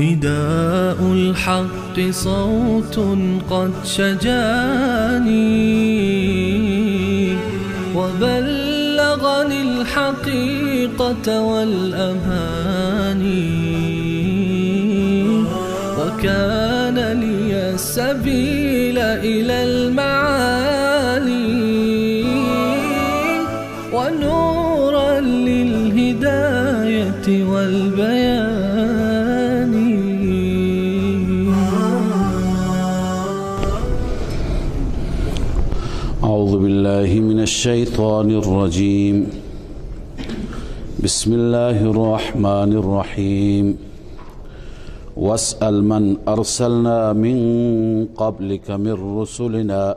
نداء الحق صوت قد شجاني وبلغني الحقيقة والأماني وكان لي السبيل إلى المعالي ونورا للهداية والبيان. أعوذ بالله من الشيطان الرجيم. بسم الله الرحمن الرحيم. واسأل من أرسلنا من قبلك من رسلنا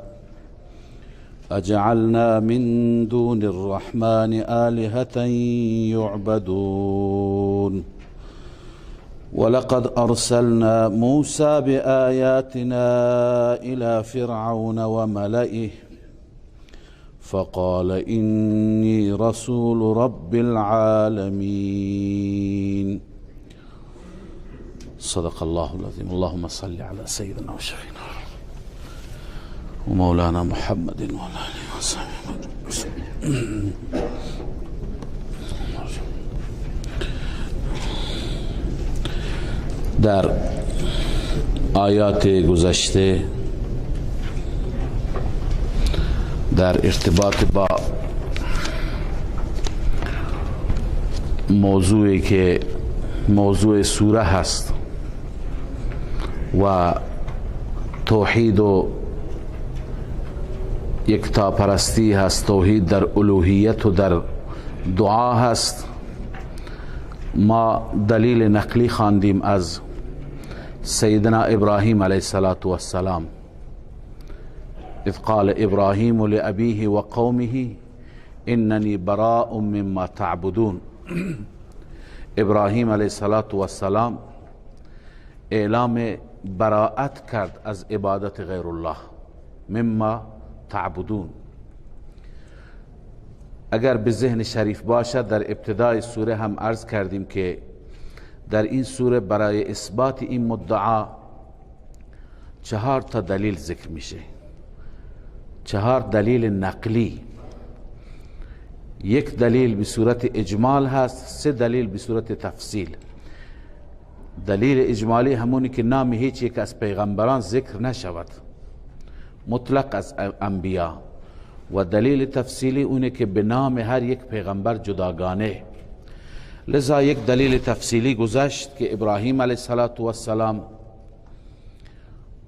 أجعلنا من دون الرحمن آلهة يعبدون ولقد أرسلنا موسى بآياتنا إلى فرعون وملئه فقال إني رسول رب العالمين. صدق الله العظيم. اللهم صل على سيدنا وشفينا ومولانا محمد وعلى آله وصحبه وسلم. در آیات گذشته در ارتباط با موضوعی که موضوع سوره هست و توحید و یکتاپرستی هست، توحید در الوهیت و در دعا هست، ما دلیل نقلی خواندیم از سیدنا ابراهیم علیه السلام. اذ قال ابراهیم لأبیه و قومه اننی براء مما تعبدون. ابراهیم علیه السلام اعلام براءت کرد از عبادت غیر الله، مما تعبدون. اگر به ذهن شریف باشد در ابتدای سوره هم عرض کردیم که در این سوره برای اثبات این مدعا 4 تا دلیل ذکر میشه، 4 دلیل نقلی. 1 دلیل به صورت اجمال هست، 3 دلیل به صورت تفصیل. دلیل اجمالی همونی که نام هیچ یک از پیغمبران ذکر نشود، مطلق از انبیا، و دلیل تفصیلی اونه که به نام هر یک پیغمبر جداگانه. لذا 1 دلیل تفصیلی گذشت که ابراهیم علیه السلام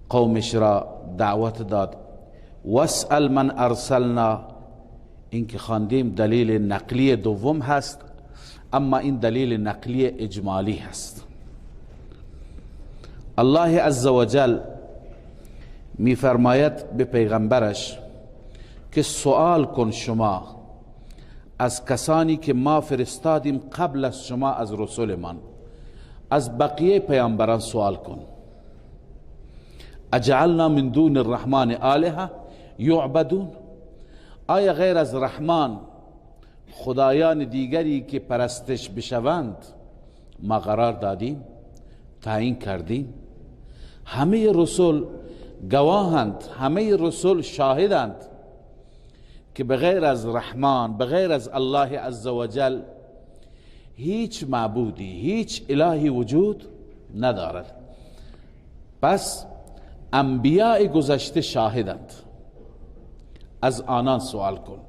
قومش را دعوت داد. واسأل من ارسلنا، این که خواندیم دلیل نقلی دوم هست، اما این دلیل نقلی اجمالی هست. الله عزوجل می فرماید به پیغمبرش که سوال کن شما از کسانی که ما فرستادیم قبل از شما از رسولمان، از بقیه پیامبران سوال کن. اجعلنا من دون الرحمن آلهه یعبدون، آیا غیر از رحمان خدایان دیگری که پرستش بشوند ما قرار دادیم، تعیین کردیم؟ همه رسول گواهند، همه رسول شاهدند که بغیر از رحمان، بغیر از الله عزوجل هیچ معبودی، هیچ الهی وجود ندارد. پس انبیاء گذشته شاهدند، از آنان سوال کن.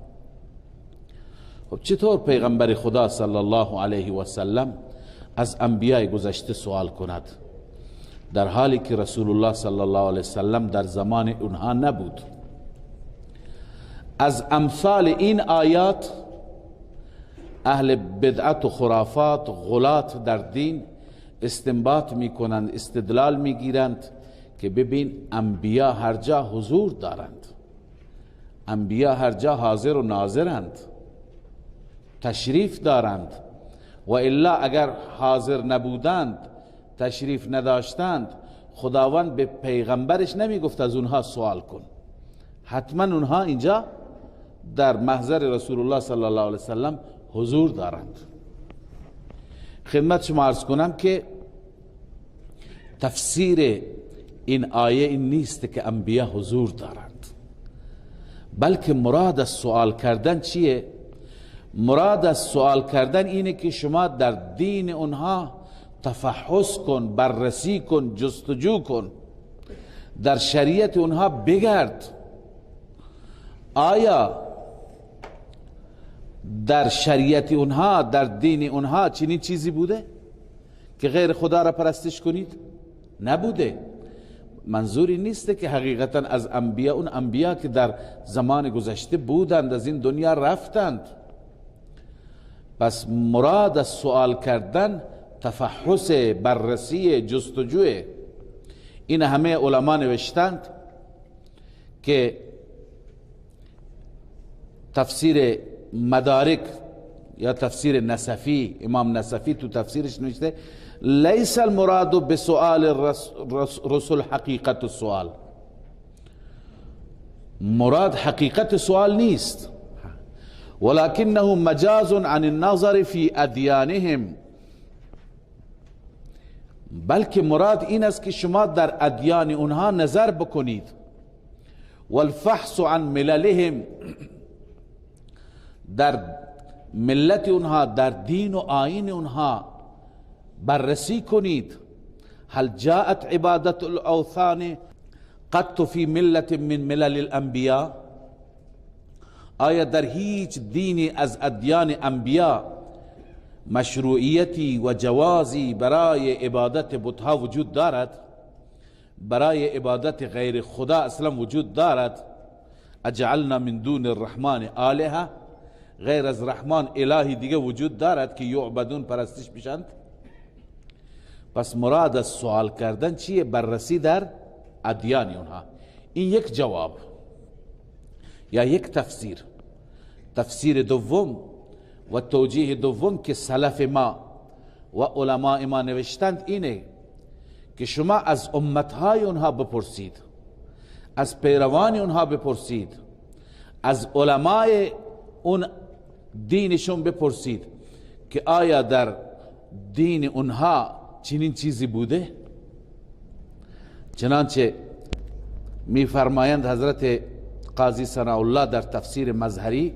خب چطور پیغمبر خدا صلی الله علیه و سلم از انبیاء گذشته سوال کند در حالی که رسول الله صلی الله علیه و سلم در زمان اونها نبود؟ از امثال این آیات اهل بدعت و خرافات غلات در دین استنباط میکنند، استدلال میگیرند که ببین انبیا هر جا حضور دارند، انبیا هر جا حاضر و ناظرند، تشریف دارند، و الا اگر حاضر نبودند، تشریف نداشتند، خداوند به پیغمبرش نمیگفت از اونها سوال کن. حتما اونها اینجا در محضر رسول الله صلی الله علیه وسلم حضور دارند. خدمت شما عرض کنم که تفسیر این آیه این نیست که انبیا حضور دارند، بلکه مراد از سوال کردن چیه؟ مراد از سوال کردن اینه که شما در دین اونها تفحص کن، بررسی کن، جستجو کن، در شریعت اونها بگرد. آیا در شریعت اونها، در دین اونها چنین چیزی بوده که غیر خدا را پرستش کنید؟ نبوده. منظوری نیست که حقیقتا از انبیا، اون انبیا که در زمان گذشته بودند از این دنیا رفتند. پس مراد از سوال کردن تفحص، بررسی، جستجوه. این همه علما نوشتند که تفسیر مدارک یا تفسیر نسفی، امام نسفی تو تفسیرش نوشته لیس المراد بسؤال رسول حقیقت السؤال، مراد حقیقت سوال نیست، ولكنه مجاز عن النظر في ادیانهم، بلکه مراد این است که شما در ادیان اونها نظر بکنید، والفحص عن مللهم، در ملت اونها، در دین و آیین اونها بررسی کنید. هل جاءت عبادت الاوثان قط فی ملت من ملل الانبیاء؟ آیا در هیچ دینی از ادیان انبیا مشروعیتی و جوازی برای عبادت بتها وجود دارد؟ برای عبادت غیر خدا اصلا وجود دارد؟ اجعلنا من دون الرحمن آلهه، غیر از رحمان الهی دیگه وجود دارد که یعبدون، پرستش بشند؟ پس مراد از سوال کردن چیه؟ بررسی در ادیان اونها. این یک جواب یا یک تفسیر. تفسیر دوم و توجیه دوم که سلف ما و علماء ما نوشتند اینه که شما از امتهای اونها بپرسید، از پیروان اونها بپرسید، از علماء اون دینشون بپرسید که آیا در دین اونها چنین چیزی بوده؟ چنانچه میفرمایند حضرت قاضی ثناء الله در تفسیر مظهری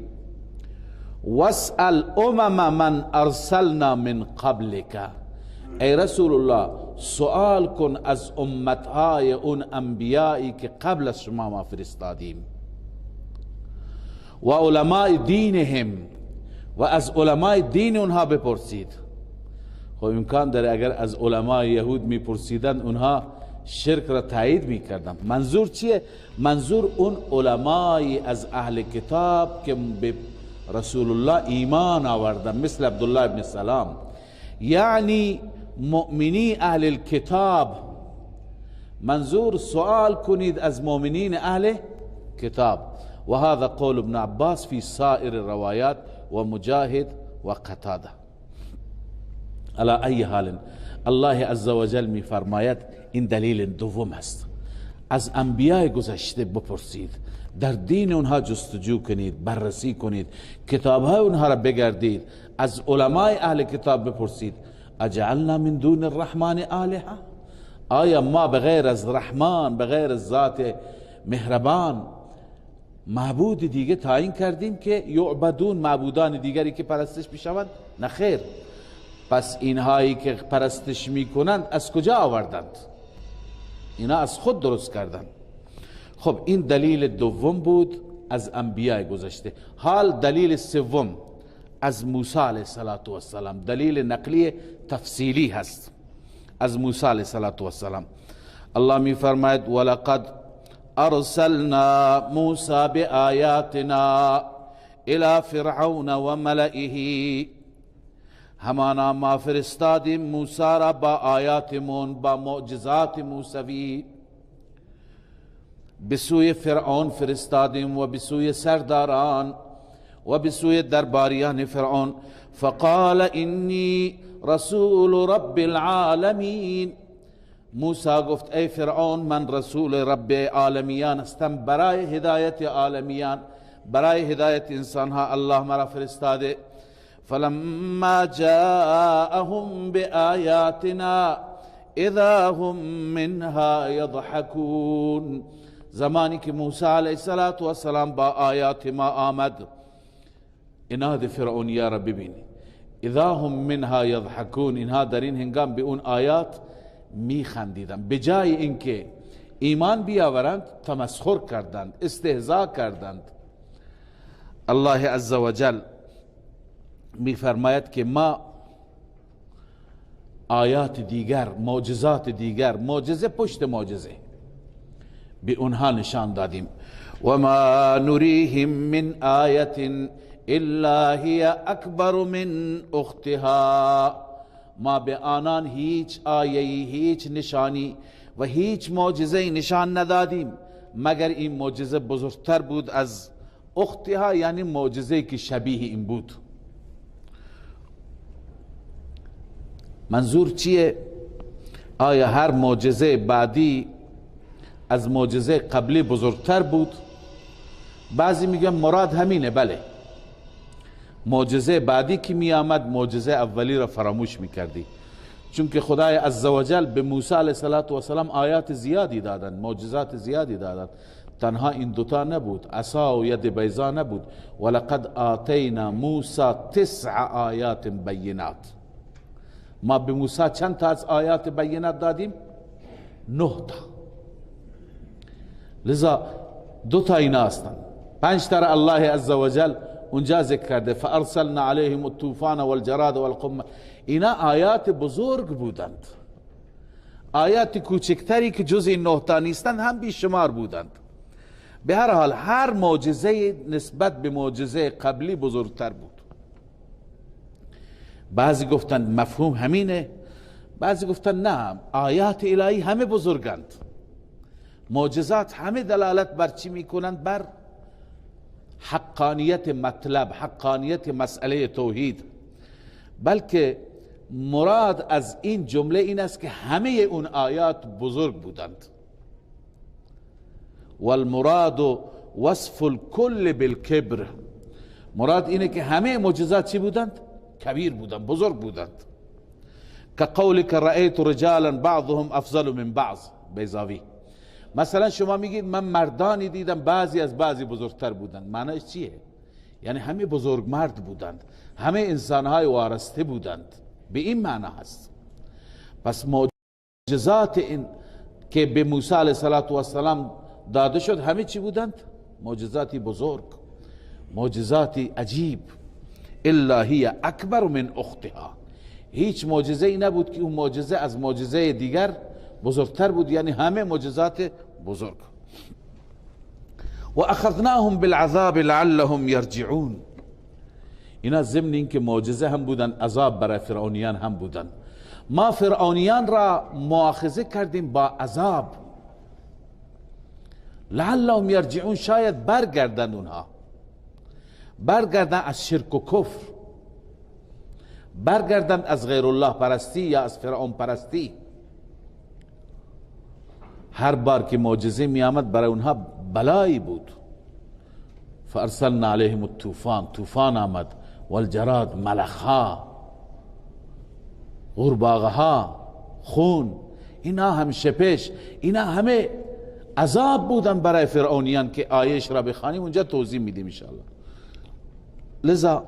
واسأل امم من ارسلنا من قبلک، ای رسول الله سوال کن از امتهای اون انبیایی که قبل از شما ما فرستادیم، و علماء دینهم، و از علماء دین اونها بپرسید. خب امکان داره اگر از علماء یهود میپرسیدن اونها شرک را تایید میکردن. منظور چیه؟ منظور اون علمای از اهل کتاب که به رسول الله ایمان آوردن، مثل عبدالله ابن سلام، یعنی مؤمنی اهل الكتاب. منظور سوال کنید از مؤمنین اهل کتاب. و هذا قول ابن عباس في سائر الروايات و مجاهد و قتاده. على ای حال الله عز وجل می فرماید این دلیل دوم است. از انبیاء گذشته بپرسید، در دین اونها جستجو کنید، بررسی کنید، کتابهای اونها را بگردید، از علماء اهل کتاب بپرسید اجعلنا من دون الرحمن آلهه، آیا ما بغیر از رحمان، بغیر از ذات مهربان معبود دیگه تعیین کردیم که یعبدون، معبودان دیگری که پرستش بشوند؟ نه خیر. پس اینهایی که پرستش میکنند از کجا آوردند؟ اینا از خود درست کردند. خب این دلیل دوم بود از انبیاء گذشته. حال دلیل سوم از موسی علیه السلام، دلیل نقلی تفصیلی هست از موسی علیه السلام. الله می فرماید ولقد ارسلنا موسی بآیاتنا الى فرعون و ملئه همانا ما فرستادیم موسی را با آیاتمون، با معجزات موسوی به سوی فرعون فرستادیم و به سوی سرداران و به سوی درباریان فرعون. فقال انی رسول رب العالمین، موسی گفت ای فرعون من رسول رب عالمیان هستم، برای هدایت عالمیان، برای هدایت انسانها الله مرا فرستاده. فلما جاءهم بآیاتنا اذا هم منها یضحکون، زمانی که موسی علیه السلام با آیات ما آمد، اناد فرعونیا را ببینی، اذا هم منها یضحکون، اینها در این هنگام به اون آیات می خندیدند، به جای اینکه ایمان بیاورند تمسخر کردند، استهزاء کردند. الله عزوجل می فرماید که ما آیات دیگر، معجزات دیگر، معجزه پشت معجزه به اونها نشان دادیم. و ما نریهم من آیت الا هی اکبر من اختها، ما به آنان هیچ آیه‌ای، هیچ نشانی و هیچ معجزه‌ای نشان ندادیم مگر این معجزه بزرگتر بود از اختها، یعنی معجزه‌ای که شبیه این بود. منظور چیه؟ آیا هر معجزه بعدی از معجزه قبلی بزرگتر بود؟ بعضی میگن مراد همینه، بله، معجزه بعدی که می آمد معجزه اولی را فراموش میکردی، چون که خدای عزوجل به موسی علیه السلام آیات زیادی دادند، معجزات زیادی دادند، تنها این دوتا نبود، عصا و ید بیضا نبود. ولقد آتینا موسی 9 آیات بینات، ما به موسی چند تا از آیات بینات دادیم؟ 9 تا. لذا 2 تا اینا هستند، 5 تا الله عزوجل اونجا ذکر کرده، فارسلنا علیهم الطوفان والجراد والقمل. اینا آیات بزرگ بودند، آیات کوچکتری که جز این 9 تا نیستند هم بیشمار بودند. به هر حال هر معجزه نسبت به معجزه قبلی بزرگتر بود. بعضی گفتند مفهوم همینه، بعضی گفتند نه، آیات الهی همه بزرگند، معجزات همه دلالت بر چی میکنند؟ بر حقانیت مطلب، حقانیت مسئله توحید. بلکه مراد از این جمله این است که همه اون آیات بزرگ بودند. والمراد وصف الكل بالكبر، مراد اینه که همه معجزات چی بودند؟ کبیر بودند، بزرگ بودند. که قولک رأیت رجالا بعضهم افضل من بعض، بیضاوی. مثلا شما میگید من مردانی دیدم بعضی از بعضی بزرگتر بودند، معنیش چیه؟ یعنی همه بزرگ مرد بودند، همه انسانهای وارسته بودند، به این معنی هست. پس معجزات این که به موسی علیه السلام داده شد همه چی بودند؟ معجزاتی بزرگ، معجزاتی عجیب. الا هی اکبر من اختها، هیچ معجزه ای نبود که اون معجزه از معجزه دیگر بزرگتر بود، یعنی همه معجزات بزرگ. و اخذناهم بالعذاب لعلهم یرجعون، اینا ضمن این که معجزه هم بودن، عذاب برای فرعونیان هم بودن. ما فرعونیان را مؤاخذه کردیم با عذاب، لعلهم یرجعون، شاید برگردن، اونها برگردن از شرک و کفر، برگردن از غیر الله پرستی یا از فرعون پرستی. هر بار که معجزه می آمد برای اونها بلایی بود. فارسلنا علیهم الطوفان، طوفان آمد، والجراد، ملخها، غورباغه‌ها، خون، اینا هم شپش، اینا همه عذاب بودن برای فرعونیان که آیش را بخوانیم اونجا توضیح میدیم ان شاءالله. لذا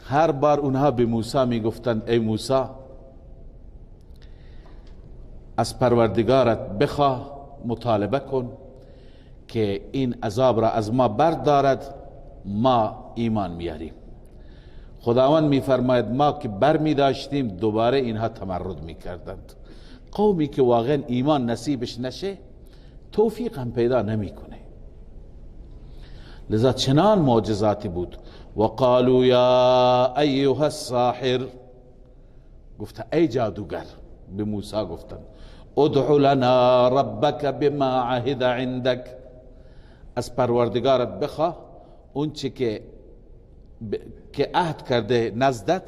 هر بار اونها به موسی میگفتند ای موسی از پروردگارت بخواه، مطالبه کن که این عذاب را از ما بردارد، ما ایمان میاریم. خداوند میفرماید ما که بر می داشتیم دوباره اینها تمرد میکردند. قومی که واقعا ایمان نصیبش نشه توفیق هم پیدا نمیکنه. لذا چنان معجزاتی بود. و قالوا یا ایها الساحر، گفت ای جادوگر، به موسی گفتن ادع لنا ربک بما عهد عندك، از پروردگارت بخواه اون چی که عهد کرده نزدت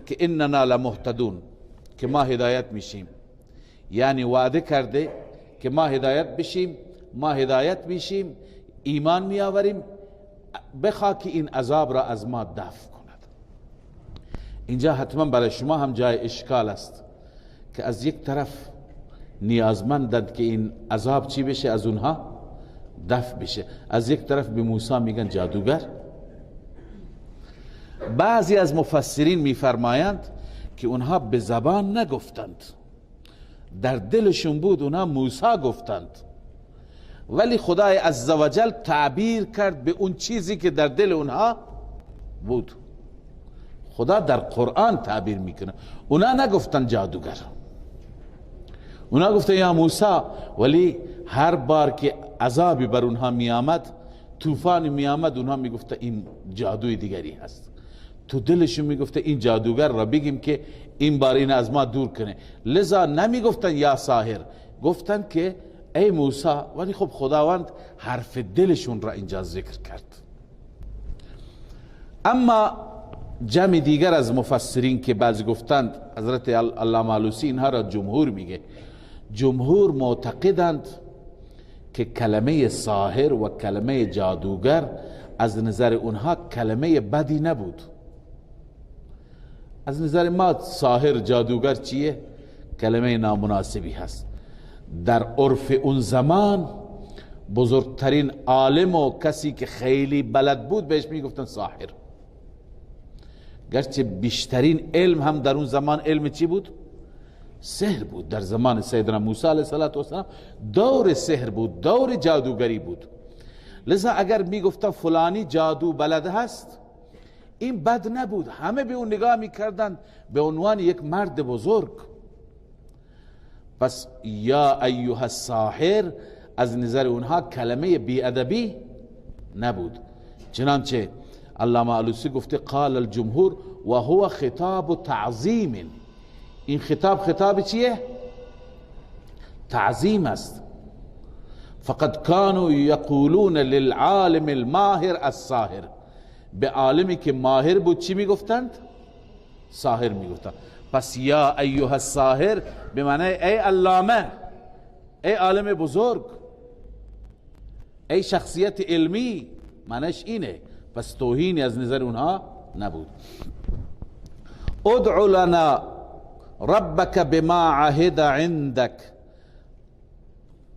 که اننا لمهتدون، که ما هدایت میشیم. یعنی وعده کرده که ما هدایت بشیم، ما هدایت میشیم، ایمان میآوریم، بخواه که این عذاب را از ما دفع کند. اینجا حتما برای شما هم جای اشکال است که از یک طرف نیازمندند که این عذاب چی بشه، از اونها دفع بشه، از یک طرف به موسی میگن جادوگر. بعضی از مفسرین میفرمایند که اونها به زبان نگفتند، در دلشون بود، اونها موسی گفتند، ولی خدای عزوجل تعبیر کرد به اون چیزی که در دل اونها بود. خدا در قرآن تعبیر میکنه، اونها نگفتن جادوگر، اونها گفتن یا موسی، ولی هر بار که عذابی بر اونها میآمد، طوفانی میآمد، اونها میگفتن این جادوی دیگری هست. تو دلشون میگفته این جادوگر را بگیم که این بار این از ما دور کنه، لذا نمیگفتن یا ساحر، گفتن که ای موسی. ولی خب خداوند حرف دلشون را اینجا ذکر کرد. اما جمع دیگر از مفسرین که بعضی گفتند، حضرت علامه آلوسی اینها را جمهور میگه، جمهور معتقدند که کلمه ساحر و کلمه جادوگر از نظر اونها کلمه بدی نبود. از نظر ما ساحر جادوگر چیه؟ کلمه نامناسبی هست. در عرف اون زمان بزرگترین عالم و کسی که خیلی بلد بود بهش میگفتن ساحر، گرچه بیشترین علم هم در اون زمان علم چی بود؟ سحر بود. در زمان سیدنا موسی علیه السلام دور سحر بود، دور جادوگری بود. لذا اگر میگفتن فلانی جادو بلد هست، این بد نبود، همه به اون نگاه میکردن به عنوان یک مرد بزرگ. پس یا ایها الساحر از نظر اونها کلمه بیادبی نبود. چنانچه علامه آلوسی گفته قال الجمهور و هو خطاب تعظیم، این خطاب چیه؟ تعظیم است. فقد كانوا یقولون للعالم الماهر الساحر، به عالمی که ماهر بود چی میگفتند؟ ساحر میگفتند. پس یا ایها الساحر به معنی ای علامه، ای عالم بزرگ، ای شخصیت علمی، معنیش اینه. پس توهینی از نظر اونها نبود. ادع لنا ربک بما عهد عندك،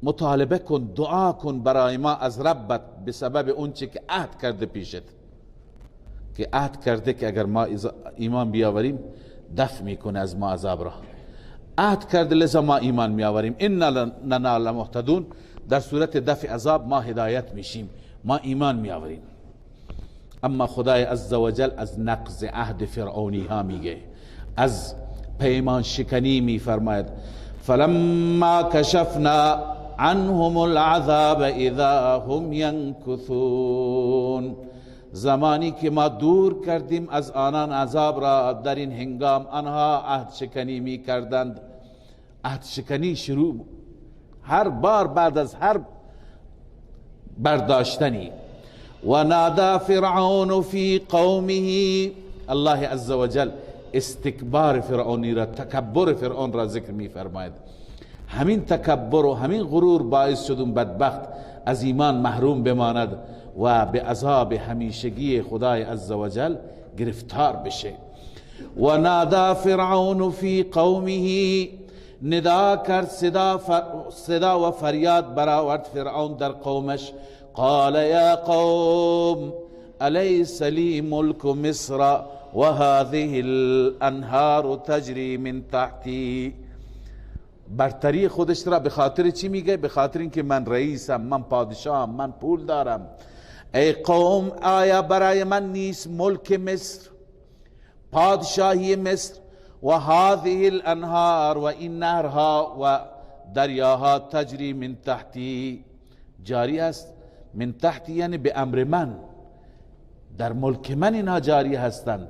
مطالبه کن، دعا کن برای ما از ربت به سبب اون چی که عهد کرده پیشت، که عهد کرده که اگر ما ایمان بیاوریم دفع میکنه از ما عذاب را. عهد کرده لذا ما ایمان میآوریم. اننا لمهتدون، در صورت دفع عذاب ما هدایت میشیم، ما ایمان میآوریم. اما خدای عزوجل از نقض عهد فرعونی ها میگه، از پیمان شکنی میفرماید فلما کشفنا عنهم العذاب اذا هم ینکثون، زمانی که ما دور کردیم از آنان عذاب را، در این هنگام آنها عهد شکنی می کردند. عهد شکنی شروع هر بار بعد از هر برداشتنی. و نادا فرعون فی قومه، الله عزوجل استکبار فرعونی را، تکبر فرعون را ذکر می فرماید. همین تکبر و همین غرور باعث شد اون بدبخت از ایمان محروم بماند و به عذاب همیشگی خدای عزوجل گرفتار بشه. و نادا فرعون فی قومه، ندا کرد، صدا و فریاد برآورد فرعون در قومش. قال یا قوم الیس لی ملک مصر و هذه الانهار تجری من تحتی. برتری خودش را به خاطر چی میگه؟ به خاطر اینکه من رئیسم، من پادشاهم، من پول دارم. ای قوم آیا برای من نیست ملک مصر، پادشاهی مصر، و هذه الانهار و این نهرها و دریاها تجری من تحتی، جاری است. من تحتی یعنی به امر من، در ملک من اینها جاری هستند.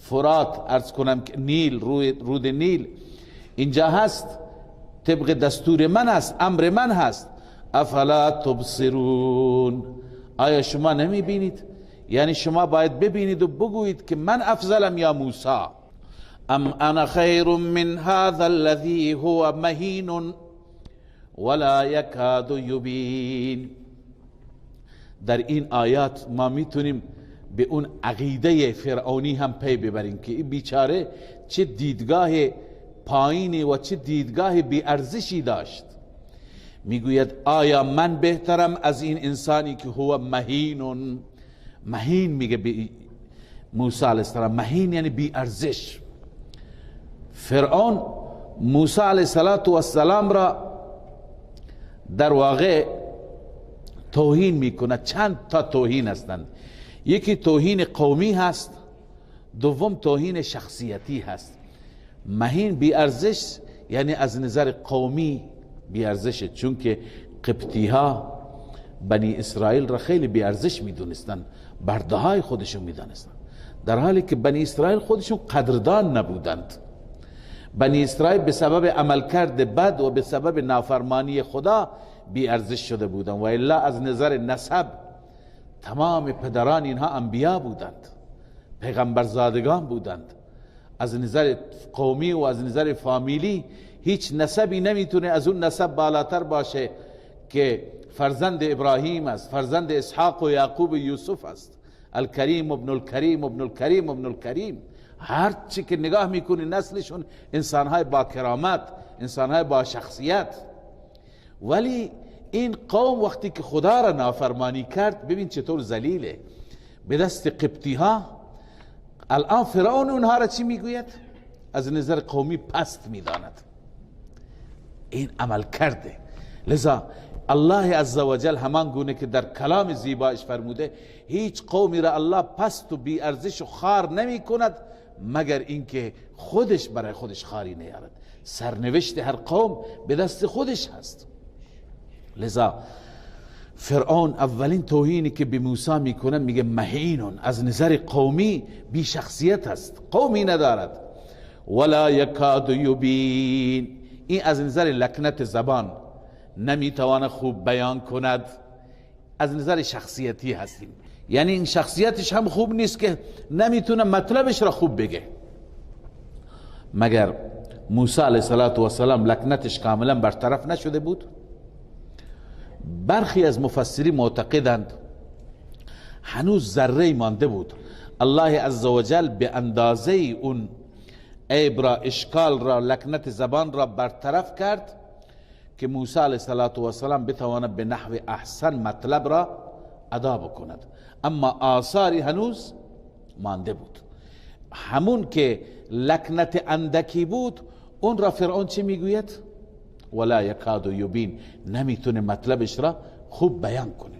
فرات، ارز کنم که نیل، رود نیل اینجا هست، طبق دستور من است، امر من هست. افلا تبصرون، آیا شما نمی بینید؟ یعنی شما باید ببینید و بگویید که من افضلم یا موسی. ام انا خیر من هذا الذي هو مهین ولا یکاد یبین. در این آیات ما میتونیم به اون عقیده فرعونی هم پی ببریم که این بیچاره چه دیدگاه پایینی و چه دیدگاه بی ارزشی داشت. میگوید آیا من بهترم از این انسانی که هو مهین. مهین میگه به موسی علیه السلام، مهین یعنی بی ارزش. فرعون موسی علیه السلام را در واقع توهین میکنه. چند تا توهین هستند. یکی توهین قومی هست، دوم توهین شخصیتی هست. مهین بی ارزش یعنی از نظر قومی بی ارزشه، چون که قبطی ها بنی اسرائیل را خیلی بی ارزش میدونستن، برده های خودشون میدونستن، در حالی که بنی اسرائیل خودشون قدردان نبودند. بنی اسرائیل به سبب عملکرد بد و به سبب نافرمانی خدا بی ارزش شده بودند، و الا از نظر نسب تمام پدران اینها انبیا بودند، پیغمبرزادگان بودند. از نظر قومی و از نظر فامیلی هیچ نسبی نمیتونه از اون نسب بالاتر باشه که فرزند ابراهیم است، فرزند اسحاق و یعقوب و یوسف است. الکریم ابن الکریم ابن الکریم ابن الکریم. هر چی که نگاه میکنی نسلشون انسانهای با کرامت، انسانهای با شخصیت. ولی این قوم وقتی که خدا را نافرمانی کرد، ببین چطور ذلیله به دست قبطی ها. الان فرعون اونها را چی میگوید؟ از نظر قومی پست میداند. این عمل کرده. لذا الله عزوجل همان گونه که در کلام زیبایش فرموده هیچ قومی را الله پست و بی ارزش و خار نمی کند مگر اینکه خودش برای خودش خاری نیارد. سرنوشت هر قوم به دست خودش هست. لذا فرعون اولین توهینی که به موسی میکنه میگه مهینون، از نظر قومی بی شخصیت هست، قومی ندارد. ولا یکاد یبین، این از نظر لکنت زبان نمیتوانه خوب بیان کند. از نظر شخصیتی هستیم، یعنی این شخصیتش هم خوب نیست که نمیتونه مطلبش را خوب بگه. مگر موسی علیه السلام لکنتش کاملا برطرف نشده بود؟ برخی از مفسرین معتقدند هنوز ذره مانده بود. الله عزوجل به اندازه اون عیب را، اشکال را، لکنت زبان را برطرف کرد که موسی علیه السلام بتواند به نحو احسن مطلب را ادا بکند، اما آثاری هنوز مانده بود. همون که لکنت اندکی بود اون را فرعون چی میگوید؟ ولا یکاد یبین، نمیتونه مطلبش را خوب بیان کنه.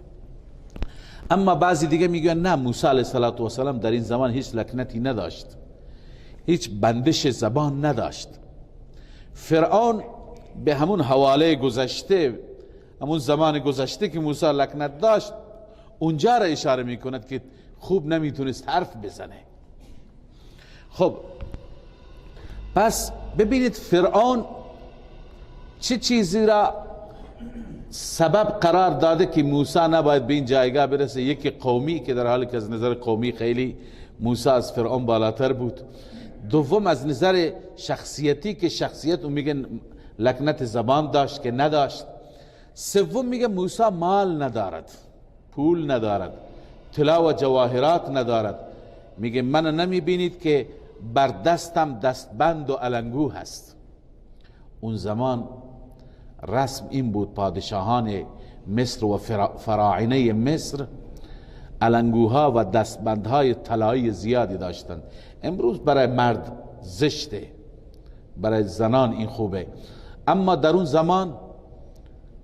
اما بعضی دیگه میگن نه، موسی علیه السلام در این زمان هیچ لکنتی نداشت، هیچ بندش زبان نداشت. فرعون به همون حواله گذشته، همون زمان گذشته که موسی لکنت داشت، اونجا را اشاره میکند که خوب نمیتونست حرف بزنه. خب پس ببینید فرعون چه چیزی را سبب قرار داده که موسی نباید به این جایگاه برسه. یکی قومی، که در حالی که از نظر قومی خیلی موسی از فرعون بالاتر بود. دوم از نظر شخصیتی که شخصیت اون میگن لکنت زبان داشت که نداشت. سوم میگه موسی مال ندارد، پول ندارد، طلا و جواهرات ندارد. میگه من نمیبینید که بر دستم دستبند و علنگو هست. اون زمان رسم این بود، پادشاهان مصر و فراعنه مصر علنگوها و دستبندهای طلایی زیادی داشتند. امروز برای مرد زشته، برای زنان این خوبه، اما در اون زمان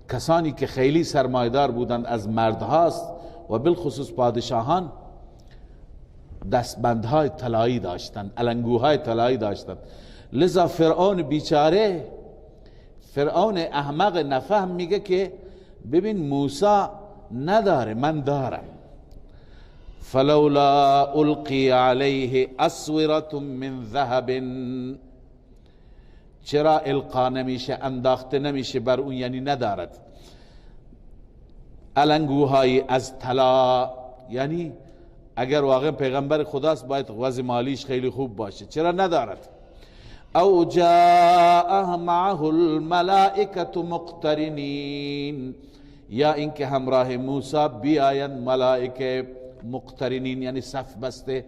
کسانی که خیلی سرمایدار بودند از مردهاست و بالخصوص پادشاهان دستبندهای طلایی داشتند، علنگوهای طلایی داشتند. لذا فرعون بیچاره، فرعون احمق نفهم میگه که ببین موسی نداره، من دارم. فلولا القی علیه اسورة من ذهب، چرا القا نمیشه، انداخته نمیشه بر اون، یعنی ندارد علنگوهای از طلا. یعنی اگر واقعا پیغمبر خداست باید وضع مالیش خیلی خوب باشه، چرا ندارد؟ او جاء معه الملائکة مقترنین، یا اینکه همراه موسی بیایند ملائکه مقترنین، یعنی صف بسته،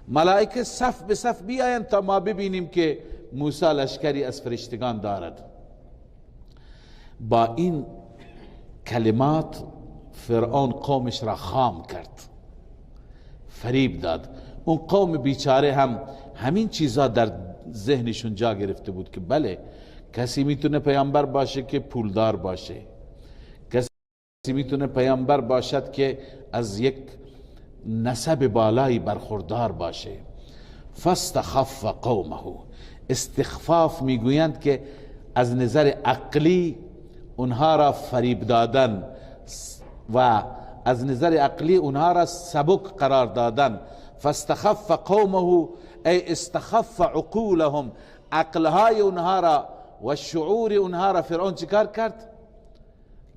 ملائکه صف به صف بیایند تا ما ببینیم که موسی لشکری از فرشتگان دارد. با این کلمات فرعون قومش را خام کرد، فریب داد. اون قوم بیچاره هم همین چیزا در ذهنشون جا گرفته بود که بله کسی میتونه پیامبر باشه که پولدار باشه، کسی میتونه پیامبر باشد که از یک نسب بالایی برخوردار باشه. فاستخف قومه، استخفاف میگویند که از نظر عقلی اونها را فریب دادن و از نظر عقلی اونها را سبک قرار دادن. فاستخف قومه ای استخف عقولهم، عقلهای اونها را و شعور اونها را فرعون چیکار کرد؟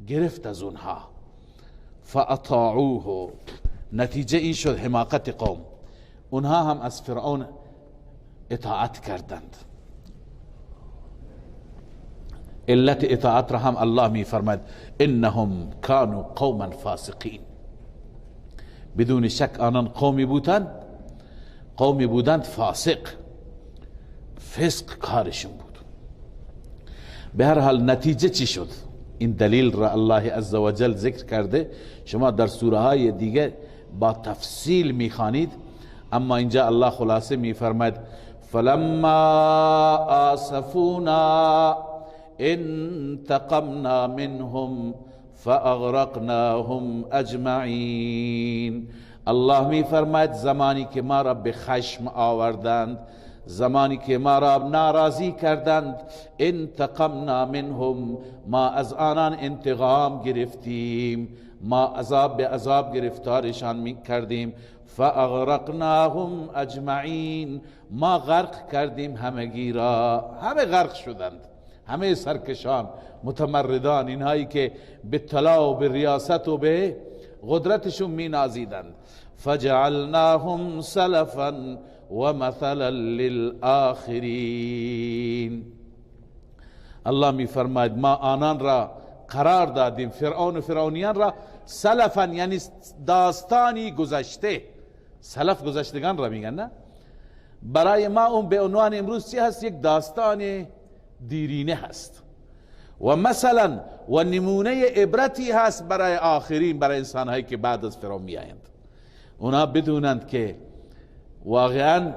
گرفت از اونها. فاطاعوه، نتیجه این شد حماقت قوم، اونها هم از فرعون اطاعت کردند. علت اطاعت را هم الله می فرماید انهم كانوا قوما فاسقین، بدون شک آنان قومی بودند فاسق، فسق کارشون بود. به هر حال نتیجه چی شد؟ این دلیل را الله عزوجل ذکر کرده، شما در سوره های دیگه با تفصیل میخوانید، اما اینجا الله خلاصه میفرماید فلما آسفونا انتقمنا منهم فاغرقناهم اجمعین. الله میفرماید زمانی که ما را به خشم آوردند، زمانی که ما را ناراضی کردند، انتقمنا منهم، ما از آنان انتقام گرفتیم، ما عذاب به عذاب گرفتارشان می کردیم. فاغرقناهم اجمعین، ما غرق کردیم همگی را، همه غرق شدند، همه سرکشان متمردان، اینهایی که به طلا و به ریاست و به قدرتشون می نازیدند. فجعلناهم سلفا و مثلا للآخرین. الله می فرماید ما آنان را قرار دادیم، فرعون و فرعونیان را، سلفا یعنی داستانی گذشته، سلف گذشتگان را میگن، نه برای ما اون به عنوان امروز چی هست؟ یک داستان دیرینه هست و مثلا و نمونه عبرتی هست برای آخرین، برای انسانهایی که بعد از فرعون میآیند. اونا بدونند که واقعا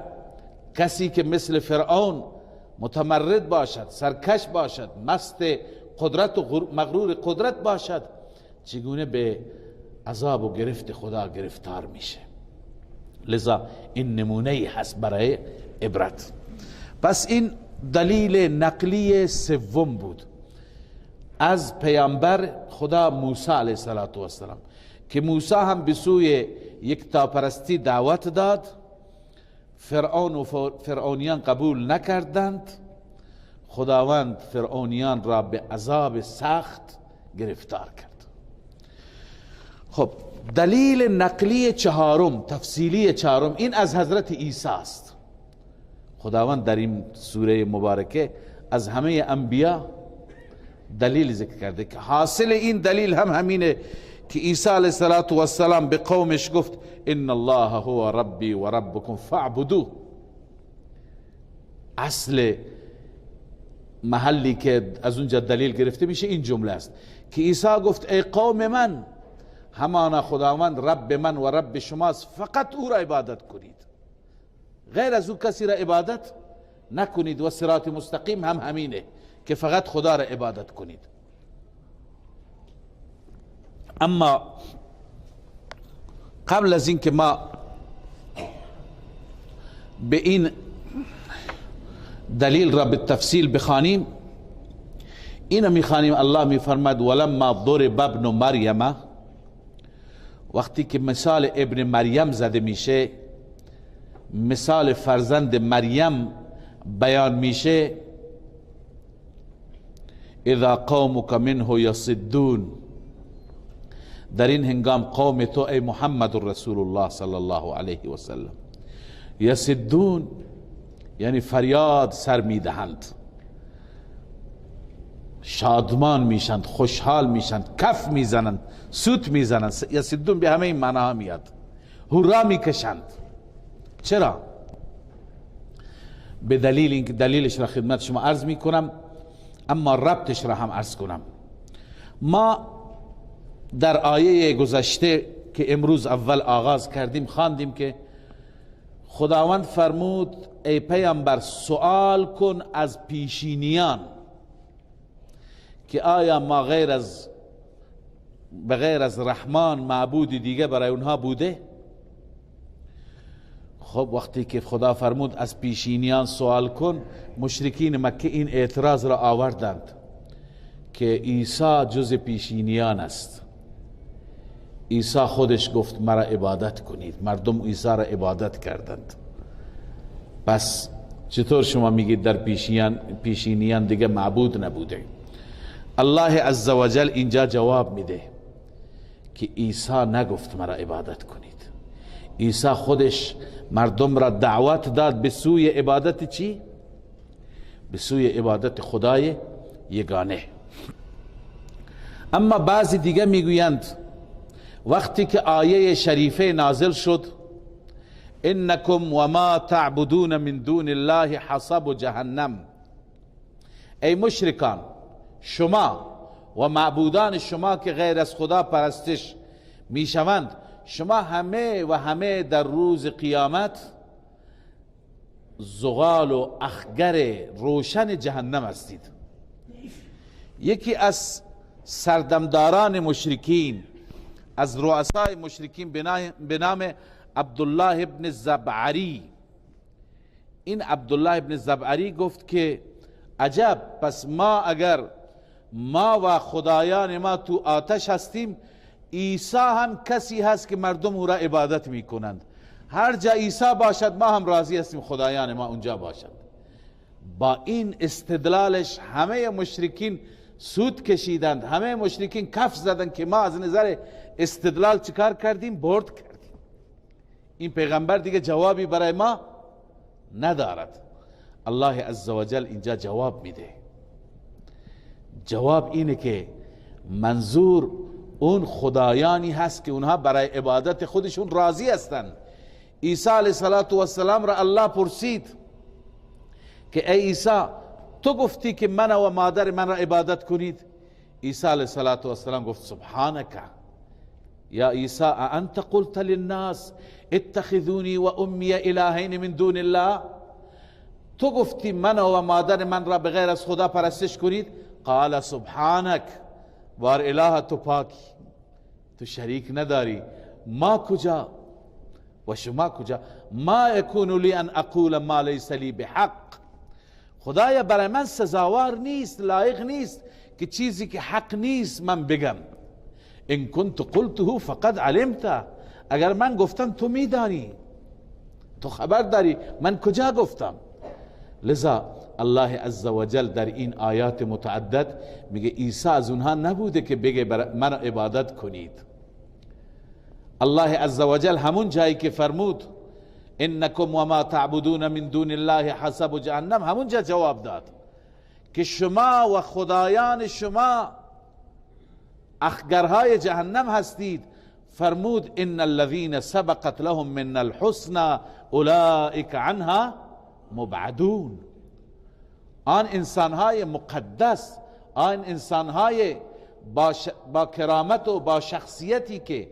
کسی که مثل فرعون متمرد باشد، سرکش باشد، مست قدرت و مغرور قدرت باشد، چگونه به عذاب و گرفت خدا گرفتار میشه. لذا این نمونه هست برای عبرت. پس این دلیل نقلی سوم بود از پیامبر خدا موسی علیه السلام، که موسی هم به سوی یکتاپرستی دعوت داد، فرعون و فرعونیان قبول نکردند، خداوند فرعونیان را به عذاب سخت گرفتار کرد. خب دلیل نقلی چهارم، تفصیلی چهارم، این از حضرت عیسی است. خداوند در این سوره مبارکه از همه انبیا دلیل ذکر کرده که حاصل این دلیل هم همینه که عیسی علیه السلام به قومش گفت ان الله هو ربی و ربکم فاعبدوه. اصل محلی که از اونجا دلیل گرفته میشه این جمله است که عیسی گفت ای قوم من، همانا خداوند رب من و رب شماست، فقط او را عبادت کنید، غیر از او کسی را عبادت نکنید. و صراط مستقیم هم همینه که فقط خدا را عبادت کنید. اما قبل از این که ما به این دلیل را به تفصیل بخوانیم، اینو میخوانیم. الله میفرماد ولما ضرب ابن مریم وقتی که مثال ابن مریم زده میشه، مثال فرزند مریم بیان میشه، اذا قومک منه یصدون، در این هنگام قوم تو ای محمد رسول الله صلی الله علیه و سلم، یصدون یعنی فریاد سر میدهند، شادمان میشند، خوشحال میشند، کف میزنند، سوت میزنند. یصدون به همه این معناها میاد، هورا میکشند. چرا؟ به دلیل اینکه دلیلش را خدمت شما عرض میکنم، اما ربطش را هم عرض کنم. ما در آیه گذشته که امروز اول آغاز کردیم خواندیم که خداوند فرمود ای پیامبر سوال کن از پیشینیان که آیا ما بغیر از رحمان معبود دیگه برای اونها بوده؟ خب وقتی که خدا فرمود از پیشینیان سوال کن، مشرکین مکه این اعتراض را آوردند که عیسی جز پیشینیان است. عیسی خودش گفت مرا عبادت کنید، مردم عیسی را عبادت کردند، پس چطور شما میگید در پیشینیان دیگه معبود نبوده؟ الله عزوجل اینجا جواب میده که عیسی نگفت مرا عبادت کنید، عیسی خودش مردم را دعوت داد به سوی عبادت چی؟ به سوی عبادت خدای یگانه. اما بعضی دیگه میگویند وقتی که آیه شریفه نازل شد انکم و ما تعبدون من دون الله حصب جهنم، ای مشرکان شما و معبودان شما که غیر از خدا پرستش میشوند، شما همه در روز قیامت زغال و اخگر روشن جهنم هستید. یکی از سردمداران مشرکین، از رؤسای مشرکین به نام عبدالله ابن زبعری، این عبدالله ابن زبعری گفت که عجب، پس اگر ما و خدایان ما تو آتش هستیم، عیسی هم کسی هست که مردم او را عبادت می کنند، هر جا عیسی باشد ما هم راضی هستیم خدایان ما اونجا باشد. با این استدلالش همه مشرکین سود کشیدند، همه مشرکین کف زدند که ما از نظر استدلال چیکار کردیم؟ برد کردیم. این پیغمبر دیگه جوابی برای ما ندارد. الله عزوجل اینجا جواب میده. جواب اینه که منظور اون خدایانی هست که اونها برای عبادت خودشون راضی هستند. عیسی علیه السلام را الله پرسید که ای عیسی تو گفتی که من و مادر من را عبادت کنید؟ عیسی علیه السلام گفت سبحانک یا عیسی انت قلت للناس اتخذونی و امی الهین من دون الله، تو گفتی من و مادر من را بغیر از خدا پرستش کنید؟ قال سبحانک، وار اله تو پاکی، تو شریک نداری، ما کجا و شما کجا؟ ما یکون لی ان اقول ما لیس لی بحق، خدایا برای من سزاوار نیست، لایق نیست که چیزی که حق نیست من بگم. ان کنت قلته فقد علمت، اگر من گفتم تو میدانی، تو خبر داری من کجا گفتم. لذا الله عزوجل در این آیات متعدد میگه عیسی از اونها نبوده که بگه من عبادت کنید. الله عزوجل همون جایی که فرمود انکم و ما تعبدون من دون الله حصب جهنم، همون جا جواب داد که شما و خدایان شما اخگرهای جهنم هستید. فرمود ان الذين سبقت لهم من الحسنى اولئک عنها مبعدون، آن انسانهای مقدس، آن انسانهای با کرامت و با شخصیتی که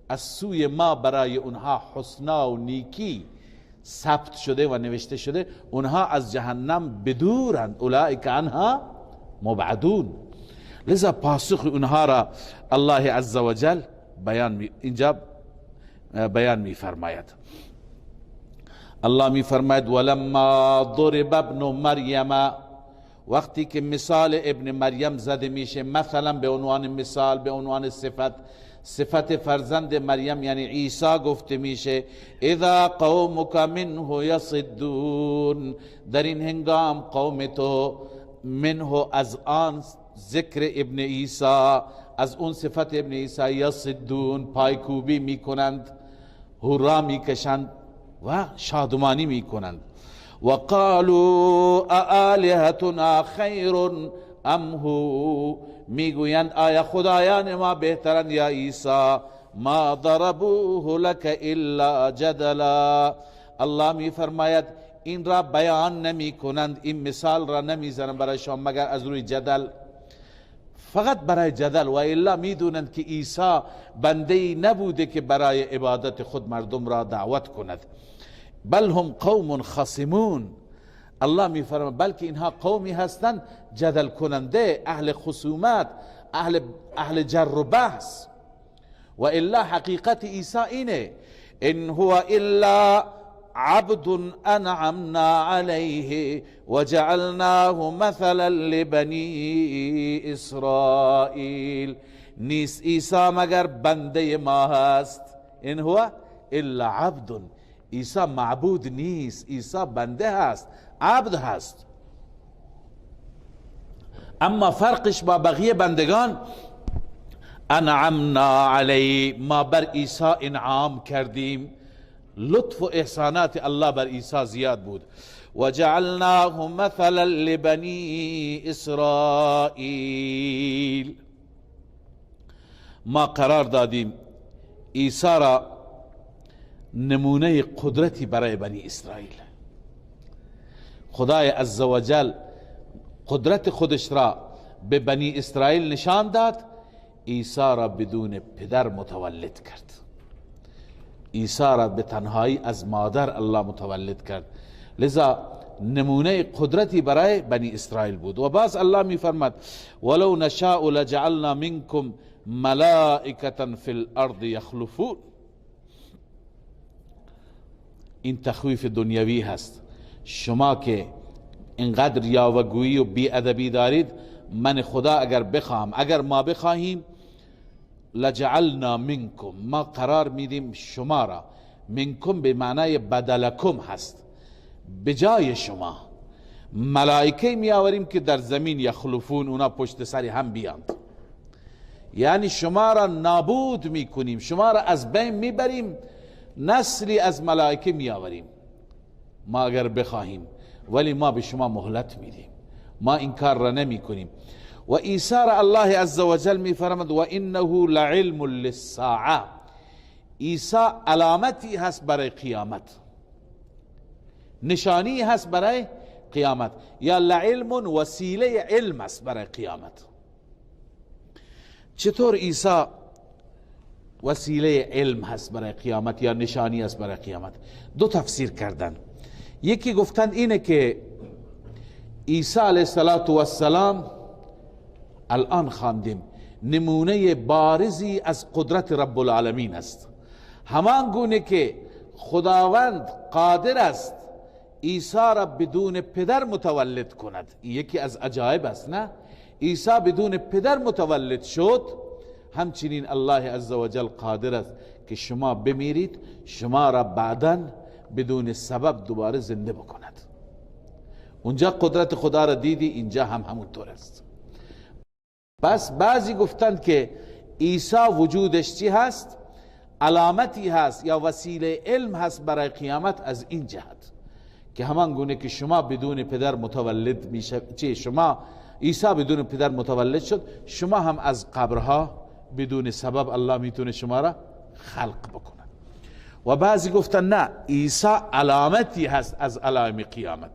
از سوی ما برای اونها حسنا و نیکی ثبت شده و نوشته شده، اونها از جهنم بدورند. اولئک عنها مبعدون. لذا پاسخ اونها را الله عزوجل اینجا بیان می فرماید. الله می فرماید ولما ضرب ابن مریم، وقتی که مثال ابن مریم زده میشه، مثلا به عنوان مثال، به عنوان صفت صفت فرزند مریم یعنی عیسی گفته میشه اذا قومک منه یصدون، در این هنگام قوم تو منه از آن ذکر ابن عیسی، از اون صفت ابن عیسی یصدون پایکوبی میکنند، هورا میکشند و شادمانی میکنند. و قالوا آلهتنا خیر ام هو، میگویند آیا خدایان ما بهترند یا عیسی؟ ما ضربوه لك الا جدلا، الله میفرماید این را بیان نمی کنند، این مثال را نمی زنند برای شما مگر از روی جدل، فقط برای جدل، و الا میدونند که عیسی بنده نبوده که برای عبادت خود مردم را دعوت کند. بل هم قوم خصمون، الله میفرماید بلکه اینها قومی هستند جدل کننده، اهل خصومت، اهل جر و بحث. و الا حقیقت عیسی اینه ان هو الا عبد انعمنا علیه وجعلناه مثلا لبنی اسرائیل، نیست عیسی مگر بنده ما هست. ان هو الا عبد، عیسی معبود نیست، عیسی بنده هست، عبد هست. اما فرقش با بقیه بندگان انعمنا علی، ما بر عیسی انعام کردیم، لطف و احسانات الله بر عیسی زیاد بود. و جعلناه مثلا لبنی اسرائیل، ما قرار دادیم عیسی را نمونه قدرتی برای بنی اسرائیل. خدای عزوجل قدرت خودش را به بنی اسرائیل نشان داد، عیسی را بدون پدر متولد کرد، عیسی را به تنهایی از مادر الله متولد کرد، لذا نمونه قدرتی برای بنی اسرائیل بود. و باز الله می فرماد ولو نشاء لجعلنا منکم ملائکة فی الارض یخلفون، این تخویف دنیوی هست. شما که اینقدر یاوه‌گویی و بی‌ادبی دارید، من خدا اگر بخواهم، اگر ما بخواهیم، لجعلنا منکم، ما قرار میدیم شما را، منکم به معنای بدلکم هست، بجای شما ملائکه می آوریم که در زمین یخلفون، اونا پشت سر هم بیاند، یعنی شما را نابود میکنیم، شما را از بین میبریم، نسلی از ملائکه می آوریم ما اگر بخواهیم، ولی ما به شما مهلت میدیم، ما این کار را نمی کنیم. و عیسی را الله عزوجل می فرمد و انه لعلم للساعه، عیسی علامتی هست برای قیامت، نشانی هست برای قیامت، یا لعلم وسیله علم است برای قیامت. چطور عیسی وسیله علم هست برای قیامت یا نشانی است برای قیامت؟ دو تفسیر کردن. یکی گفتند اینه که عیسی علیه السلام الان خواندیم نمونه بارزی از قدرت رب العالمین است، همان گونه که خداوند قادر است عیسی را بدون پدر متولد کند. یکی از عجایب است، نه؟ عیسی بدون پدر متولد شد، همچنین الله عزوجل قادر است که شما بمیرید، شما را بعداً بدون سبب دوباره زنده بکند. اونجا قدرت خدا را دیدی، اینجا هم همونطور است. بس بعضی گفتند که عیسی وجودش چی هست؟ علامتی هست یا وسیله علم هست برای قیامت، از این جهت که همان گونه که شما بدون پدر متولد میشه، شما عیسی بدون پدر متولد شد، شما هم از قبرها بدون سبب الله میتونه شما را خلق بکنه. و بعضی گفتن نه، عیسی علامتی هست از علائم قیامت.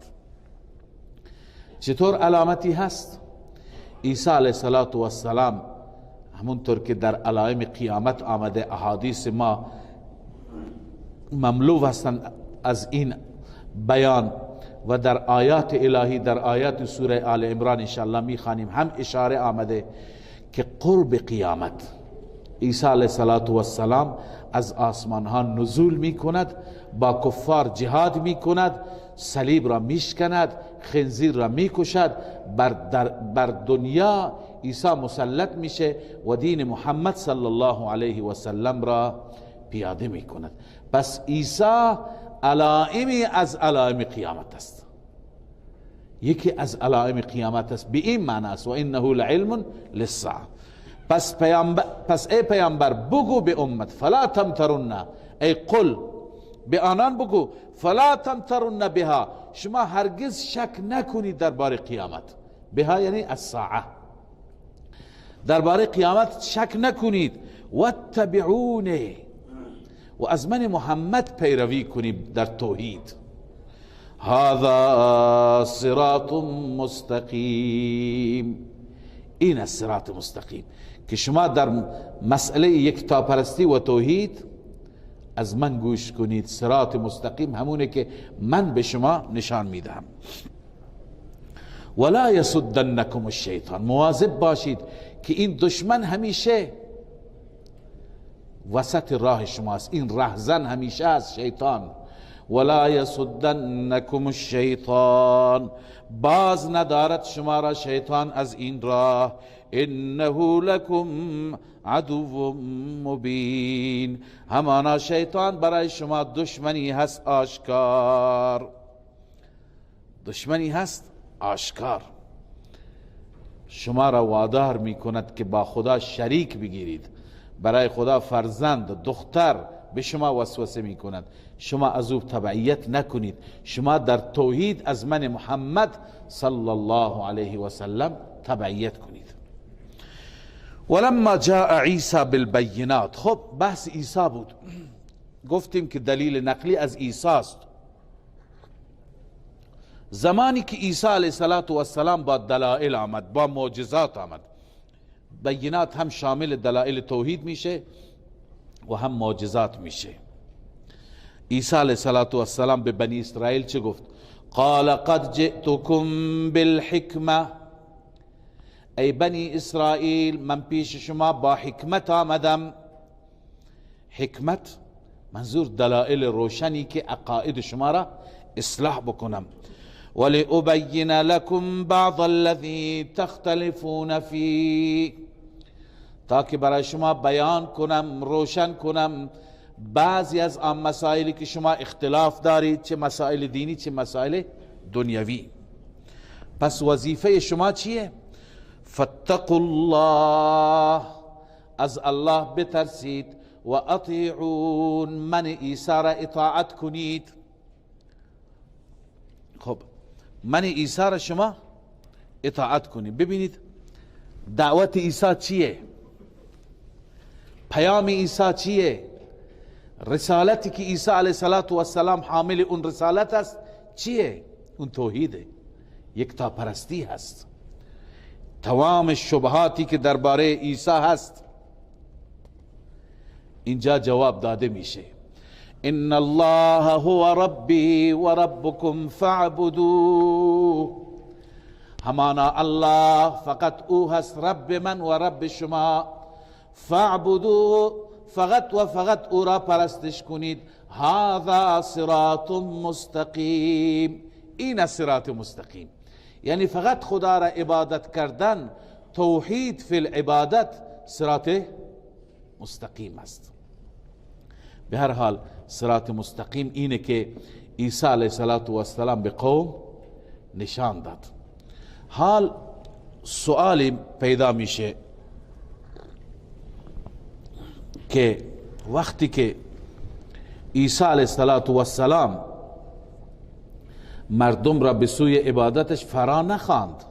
چطور علامتی هست؟ عیسی علیه السلام همونطور که در علائم قیامت آمده، احادیث ما مملو هستند از این بیان، و در آیات الهی، در آیات سوره آل عمران انشاءالله میخوانیم، هم اشاره آمده که قرب قیامت عیسی علیه السلام از آسمان ها نزول می کند، با کفار جهاد می کند، صلیب را میشکند، خنزیر را میکشد. بر دنیا عیسی مسلط میشه و دین محمد صلی الله علیه و سلم را پیاده میکند. پس عیسی علائمی از علائم قیامت است، یکی از علائم قیامت است. به این معنی است و انه لعلم للساعه. پس ای پیامبر بگو به امت فلا تمترن، ای قل به آنان بگو فلا تمترن بها، شما هرگز شک نکنید درباره قیامت. بها یعنی الساعه، درباره قیامت شک نکنید. واتبعونه، و از من محمد پیروی کنید در توحید. هذا صراط مستقیم، این است صراط مستقیم که شما در مسئله یکتاپرستی و توحید از من گوش کنید. صراط مستقیم همونه که من به شما نشان میدم. ولا یصدنکم الشیطان، مواظب باشید که این دشمن همیشه وسط راه شماست، این رهزن همیشه از شیطان. ولا یصدنکم الشیطان، باز ندارد شما را شیطان از این راه. انه لکم عدو مبین، همانا شیطان برای شما دشمنی هست آشکار، دشمنی هست آشکار. شما را وادار می کند که با خدا شریک بگیرید، برای خدا فرزند دختر به شما وسوسه می کند، شما از او تبعیت نکنید، شما در توحید از من محمد صلی الله علیه و سلم تبعیت کنید. ولما جاء عیسی بالبینات، خب بحث عیسی بود، گفتیم که دلیل نقلی از عیسی است. زمانی که عیسی علیه السلام با دلائل آمد، با معجزات آمد، بینات هم شامل دلائل توحید میشه و هم معجزات میشه. عیسی علیه السلام به بنی اسرائیل چه گفت؟ قال قد جئتكم بالحکمه، ای بنی اسرائیل من پیش شما با حکمت آمدم. حکمت منظور دلائل روشنی که عقاید شما را اصلاح بکنم. ولأبین لكم بعض الذی تختلفون فیه، تاکه برای شما بیان کنم، روشن کنم بعضی از آن مسائلی که شما اختلاف دارید، چه مسائل دینی چه مسائل دنیوی. پس وظیفه شما چیه؟ فاتقوا الله، از الله بترسید، و اطیعون، من عیسی را اطاعت کنید. خب من عیسی را شما اطاعت کنید. ببینید دعوت عیسی چیه، پیام عیسی چیه، رسالتی که عیسی علیه السلام حامل اون رسالت است چیه؟ اون توحیده، یکتاپرستی هست. تمام شبهاتی که درباره عیسی هست اینجا جواب داده میشه. ان الله هو ربی و ربکم فاعبدوه، همانا الله فقط او هست رب من و رب شما. فاعبدوه، فقط و فقط او را پرستش کنید. هذا صراط مستقیم، این صراط مستقیم یعنی فقط خدا را عبادت کردن، توحید فی العبادت صراط مستقیم است. به هر حال صراط مستقیم اینه که عیسی علیه السلام به قوم نشان داد. حال سوالی پیدا میشه که وقتی که عیسی علیه السلام مردم را به سوی عبادتش فرا نخواند،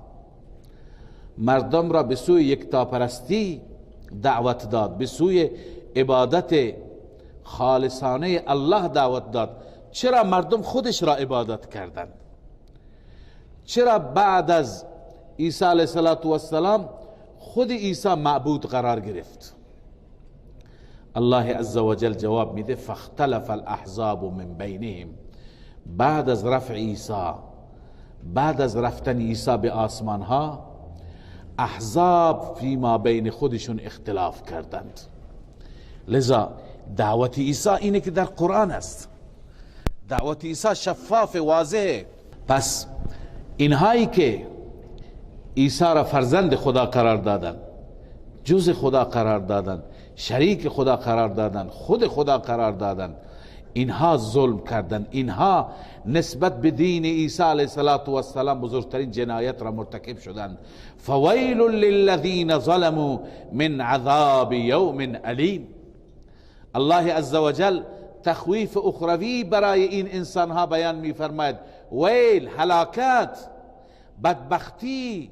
مردم را به سوی یکتاپرستی دعوت داد، به سوی عبادت خالصانه الله دعوت داد، چرا مردم خودش را عبادت کردند؟ چرا بعد از عیسی علیه السلام خود عیسی معبود قرار گرفت؟ الله عز و جل جواب میده فاختلف الاحزاب من بینهم، بعد از رفع عیسی، بعد از رفتن عیسی به آسمان ها، احزاب فیما بین خودشون اختلاف کردند. لذا دعوت عیسی اینه که در قرآن است، دعوت عیسی شفاف واضحه. پس اینهایی که عیسی را فرزند خدا قرار دادن، جز خدا قرار دادن، شریک خدا قرار دادن، خود خدا قرار دادن، اینها ظلم کردن، اینها نسبت به دین عیسی علیه السلام بزرگترین جنایت را مرتکب شدند. فویل للذین ظلموا من عذاب یوم علیم. الله عزوجل تخویف اخروی برای این انسان ها بیان می فرماید. ویل، هلاکت، بدبختی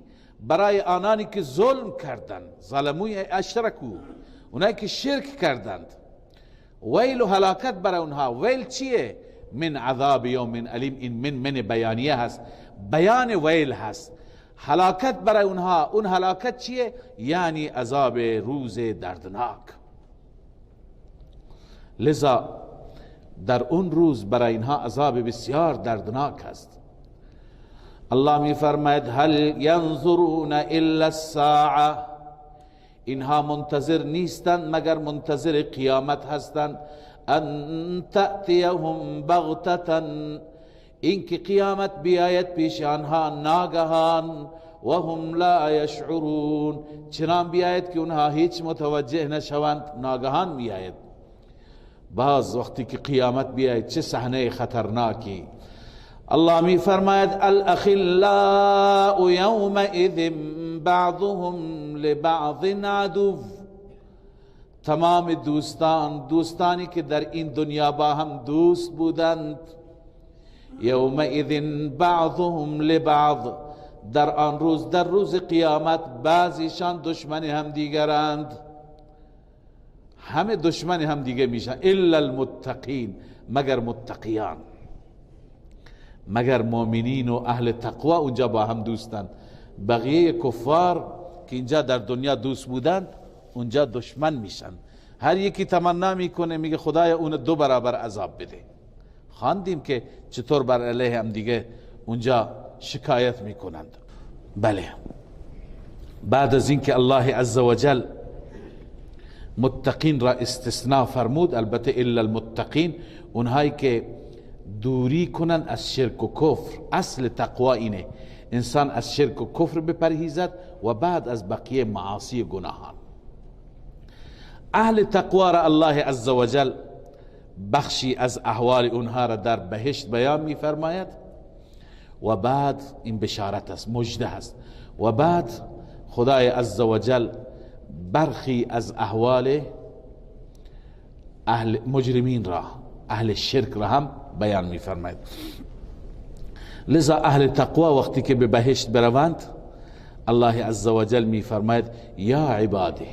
برای آنانی که ظلم کردند، ظلموی اشرکو، اونایی که شرک کردند. ویل و هلاکت برای اونها. ویل چیه؟ من عذاب یوم علیم. این من بیانیه هست، بیان ویل هست. هلاکت برای اونها، اون هلاکت چیه؟ یعنی عذاب روز دردناک. لذا در اون روز برای اینها عذاب بسیار دردناک است. الله می فرماید هل ینظرون الا الساعه، اینها منتظر نیستند مگر منتظر قیامت هستند. ان تأتیهم بغتة، این که قیامت بیاید پیش آنها ناگهان، و هم لا یشعرون، چنان بیاید که اونها هیچ متوجه نشوند. ناگهان میآید. باز وقتی که قیامت بیاید چه صحنه خطرناکی. الله می فرماید الاخلاء یومئذ بعضهم لبعض عدو، تمام دوستانی که در این دنیا با هم دوست بودند، یومئذ بعضهم لبعض، در آن روز، در روز قیامت، بعضیشان دشمن هم دیگرند. همه دشمن هم دیگه میشن، الا المتقین، مگر متقیان، مگر مؤمنین و اهل تقوا اونجا با هم دوستند. بقیه کفار که اینجا در دنیا دوست بودند اونجا دشمن میشن. هر یکی تمنا میکنه، میگه خدایا اون 2 برابر عذاب بده. خواندیم که چطور بر علیه هم دیگه اونجا شکایت میکنند. بله، بعد از اینکه الله عزوجل متقین را استثناء فرمود، البته الا المتقین، اونهایی که دوری کنن از شرک و کفر. اصل تقوا اینه انسان از شرک و کفر بپرهیزد و بعد از بقیه معاصی و گناهان. اهل تقوا را الله عزوجل بخشی از احوال اونها را در بهشت بیان می فرماید و بعد این بشارت است، مژده است. و بعد خدای عزوجل برخی از احوال اهل مجرمین را، اهل شرک را هم بیان می فرماید. لذا اهل تقوا وقتی که به بهشت بروند، الله عزوجل می فرماید یا عبادی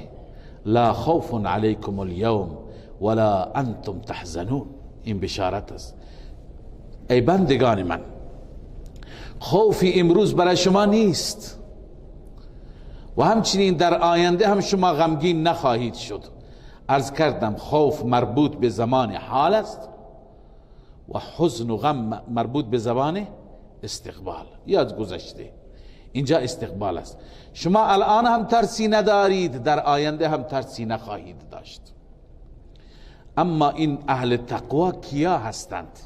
لا خوف علیکم اليوم ولا انتم تحزنون. این بشارت است. ای بندگان من، خوفی امروز برای شما نیست و همچنین در آینده هم شما غمگین نخواهید شد. عرض کردم خوف مربوط به زمان حال است و حزن و غم مربوط به زمان استقبال یا گذشته. اینجا استقبال است. شما الان هم ترسی ندارید، در آینده هم ترسی نخواهید داشت. اما این اهل تقوا کیا هستند؟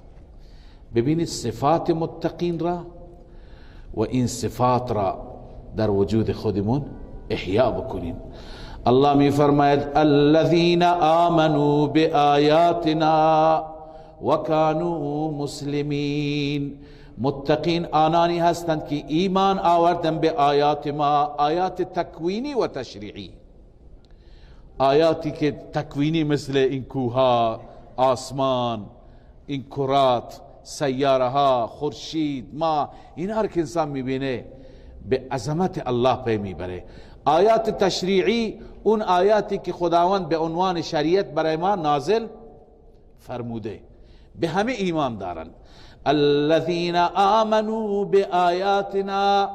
ببینید صفات متقین را و این صفات را در وجود خودمون احیا بکنیم. الله می فرماید الذين آمنوا بآیاتنا و كانوا مسلمین. متقین آنانی هستند که ایمان آوردن به آیات ما، آیات تکوینی و تشریعی. آیاتی که تکوینی مثل این کوها، آسمان، این کرات، سیاره ها، خورشید، ما، اینا که انسان میبینه به عظمت الله پی میبره. آیات تشریعی اون آیاتی که خداوند به عنوان شریعت برای ما نازل فرموده، به همه ایمان دارند. الذين آمنوا بآیاتنا،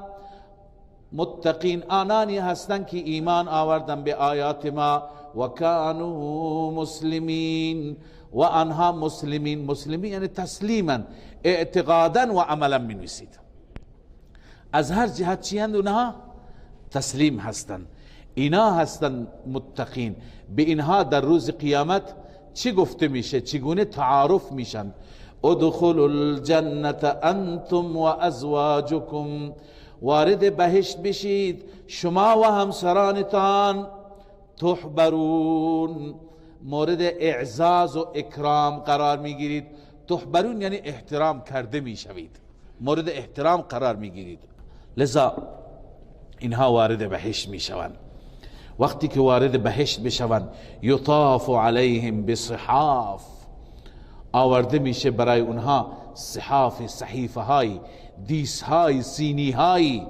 متقین آنانی هستند که ایمان آوردن به آیات ما و کانوا مسلمین، و آنها مسلمین. مسلمین یعنی تسلیما، اعتقادا و عملا می نویسید. از هر جهت چی هستند؟ اونها تسلیم هستند. اینا هستند متقین. به اینها در روز قیامت چی گفته میشه؟ چگونه تعارف میشن؟ ادخلوا الجنة انتم و ازواجكم، وارد بهشت بشید شما و همسرانتان، تحبرون، مورد اعزاز و اکرام قرار میگیرید. تحبرون یعنی احترام کرده میشوید، مورد احترام قرار میگیرید. لذا اینها وارد بهشت میشوند. وقتی که وارد بهشت بشوند، یطاف علیهم بصحاف، آورده میشه برای اونها صحاف، صحیفه های، دیس های، سینی های،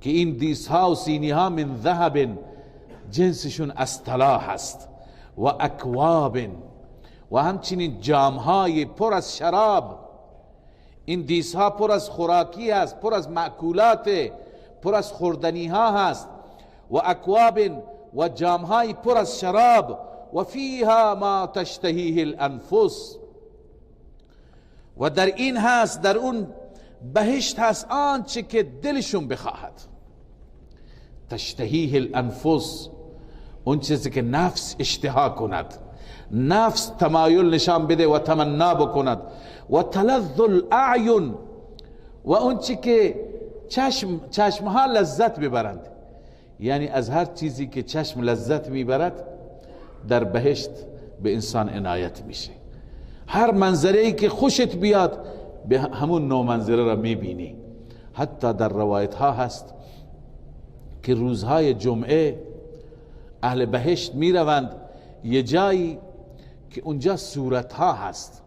که این دیس ها و سینی ها من ذهب، جنسشون از طلا هست، و اکواب، و همچنین جام های پر از شراب. این دیس ها پر از خوراکی هست، پر از مأکولات، پر از خوردنی ها هست، و اکواب و جام های پر از شراب، و فیها ما تشتهیه الانفس، و در این هست، در اون بهشت هست آنچه که دلشون بخواهد. تشتهیه الانفس، اون چیزی که نفس اشتها کند، نفس تمایل نشان بده و تمنا بکند. و تلذ الاعین، و اون چی که چشمها لذت ببرند، یعنی از هر چیزی که چشم لذت میبرد در بهشت به انسان عنایت میشه. هر منظره‌ای که خوشت بیاد به همون نوع منظره را میبینی. حتی در روایت ها هست که روزهای جمعه اهل بهشت میروند یه جایی که اونجا صورت ها هست،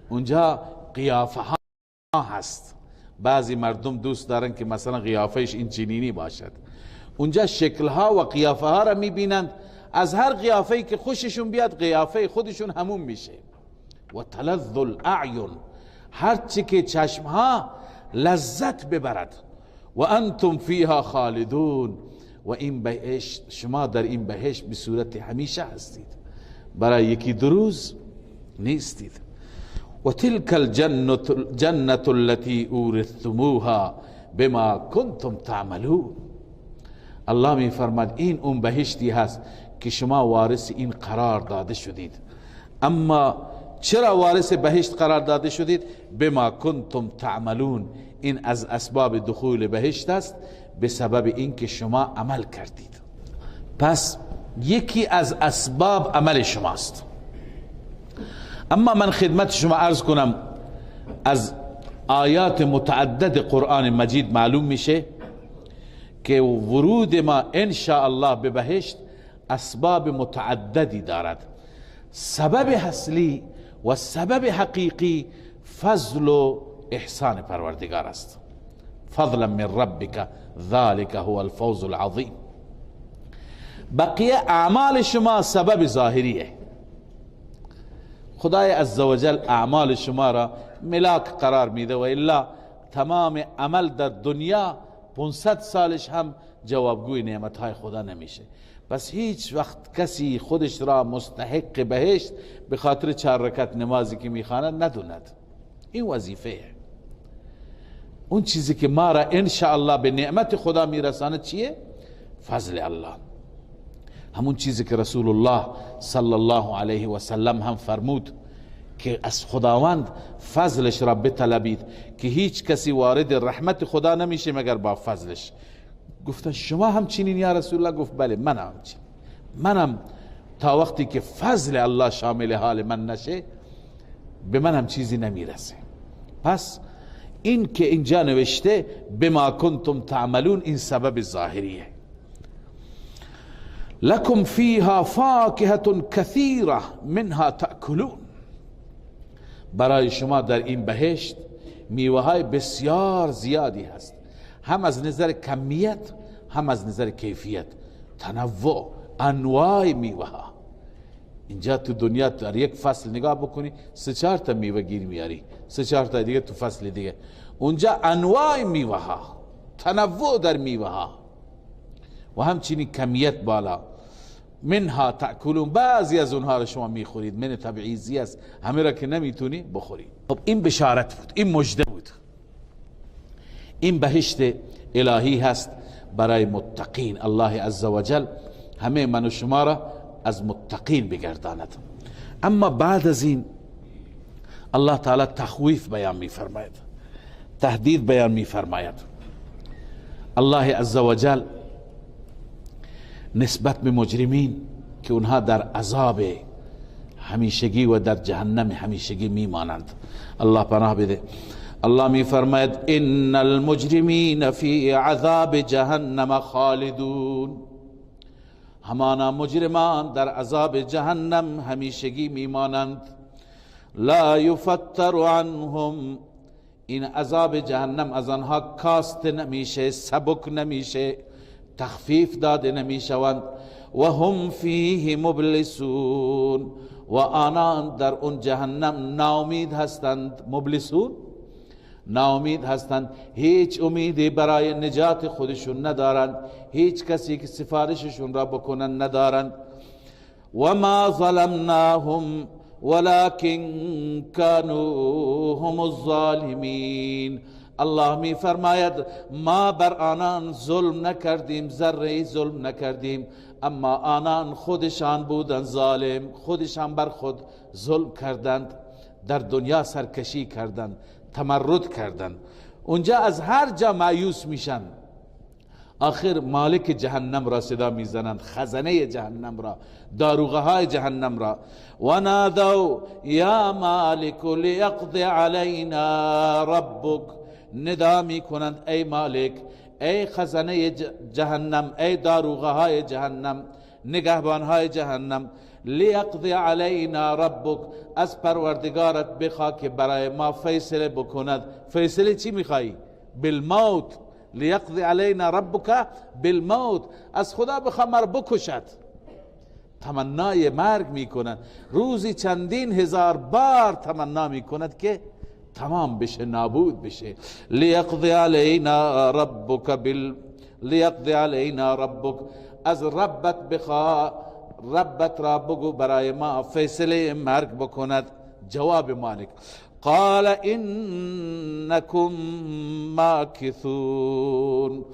اونجا قیافه ها هست. بعضی مردم دوست دارن که مثلا قیافهش این چنینی باشد. اونجا شکل ها و قیافه ها را میبینند، از هر قیافه‌ای که خوششون بیاد قیافه خودشون همون میشه. و تلذ الاعین، هر چی که چشم ها لذت ببرد. و انتم فیها خالدون، و این بهشت، شما در این بهشت به صورت همیشه هستید، برای یکی دو روز نیستید. و تلک الجنة التي اورثتموها بما کنتم تعملون. الله می فرماد این اون بهشتی هست که شما وارث این قرار داده شدید. اما چرا وارث بهشت قرار داده شدید؟ بما کنتم تعملون، این از اسباب دخول بهشت است، به سبب اینکه شما عمل کردید. پس یکی از اسباب عمل شماست. اما من خدمت شما عرض کنم، از آیات متعدد قرآن مجید معلوم میشه که ورود ما انشاءالله به بهشت اسباب متعددی دارد. سبب اصلی و سبب حقیقی فضل و احسان پروردگار است. فضلا من ربک ذلك هو الفوز العظیم. بقیه اعمال شما سبب ظاهریه. خدای عزوجل اعمال شما را ملاک قرار میده، و الا تمام عمل در دنیا 500 سالش هم جوابگوی نعمتهای خدا نمیشه. پس هیچ وقت کسی خودش را مستحق بهشت به خاطر 4 رکعت نمازی که میخواند ندوند. این وظیفه. اون چیزی که ما را انشاءالله به نعمت خدا میرساند چیه؟ فضل الله. همون چیزی که رسول الله صلی الله علیه و سلم هم فرمود که از خداوند فضلش را بطلبید، که هیچ کسی وارد رحمت خدا نمیشه مگر با فضلش. گفتن شما همچنین یا رسول الله؟ گفت بله من همچنین. منم تا وقتی که فضل الله شامل حال من نشه به من هم چیزی نمیرسه. پس این که اینجا نوشته بما کنتم تعملون، این سبب ظاهریه. لکم فیها فاکهة کثیره منها تأکلون، برای شما در این بهشت میوه های بسیار زیادی هست، هم از نظر کمیت هم از نظر کیفیت. تنوع، انواع میوه ها. اینجا تو دنیا در یک فصل نگاه بکنی 3-4 تا میوه گیر میاری، 3-4 تا دیگه تو فصل دیگه. اونجا انواع میوه ها، تنوع در میوه ها و همچنین کمیت بالا. منها تأکلون، بعضی از اونها رو شما میخورید. من تبعیضی است، همه را که نمیتونی بخورید. خب این بشارت بود، این مژده بود. این بهشت الهی هست برای متقین. الله عزوجل همه من و شما را از متقین بگرداند. اما بعد از این الله تعالی تخویف بیان می فرماید، تهدید بیان می فرماید. الله عزوجل نسبت به مجرمین که اونها در عذاب همیشگی و در جهنم همیشگی میمانند الله پناه بده. الله می فرماید ان المجرمین فی عذاب جهنم خالدون، همانا مجرمان در عذاب جهنم همیشگی میمانند. لا یفتر عنهم، این عذاب جهنم از آنها کاسته نمیشه، سبک نمیشه، تخفیف داده نمیشوند. و هم فیه مبلسون، و آنان در اون جهنم ناامید هستند. مبلسون ناامید هستند، هیچ امیدی برای نجات خودشون ندارند، هیچ کسی که سفارششون را بکنن ندارند. و ما ظلمناهم ولكن كانوا هم الظالمین، الله می فرماید ما بر آنان ظلم نکردیم، ذره ظلم نکردیم، اما آنان خودشان بودند ظالم، خودشان بر خود ظلم کردند، در دنیا سرکشی کردند، تمرد کردند. اونجا از هر جا مایوس میشن، آخر مالک جهنم را صدا میزنند، خزنه جهنم را، داروغه های جهنم را. و نادوا یا مالک لیقضی علینا ربک، ندا میکنند ای مالک، ای خزنه جهنم، ای داروغه های جهنم، نگهبان های جهنم، لیقضی علینا ربک، از پروردگارت بخوا که برای ما فیصله بکند. فیصله چی میخوایی؟ بالموت. لیقضی علینا ربک بالموت، از خدا بخوا مر بکشد. تمنای مرگ میکنند، روزی چندین هزار بار تمنا میکند که تمام بشه، نابود بشه. لیقضی علینا ربک، از ربت بخوا، ربت را بگو برای ما فیصله مرگ بکند. جواب مالک قال انکم ماکثون،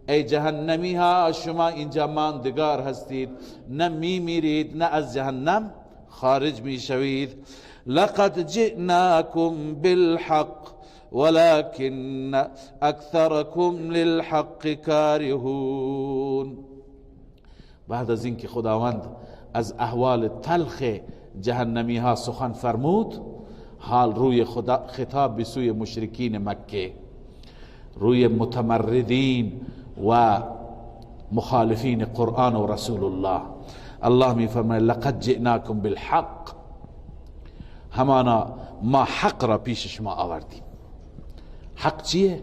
ای جهنمی ها شما اینجا ماندگار هستید، نه میمیرید نه از جهنم خارج میشوید. لقد جئناكم بالحق ولكن اکثركم للحق کارهون. بعد از اینکه خداوند از احوال تلخ جهنمی ها سخن فرمود، حال روی خطاب به سوی مشرکین مکه، روی متمردین و مخالفین قرآن و رسول الله، الله می فرماید لقد جئناكم بالحق، همانا ما حق را پیش شما آوردیم. حق چیه؟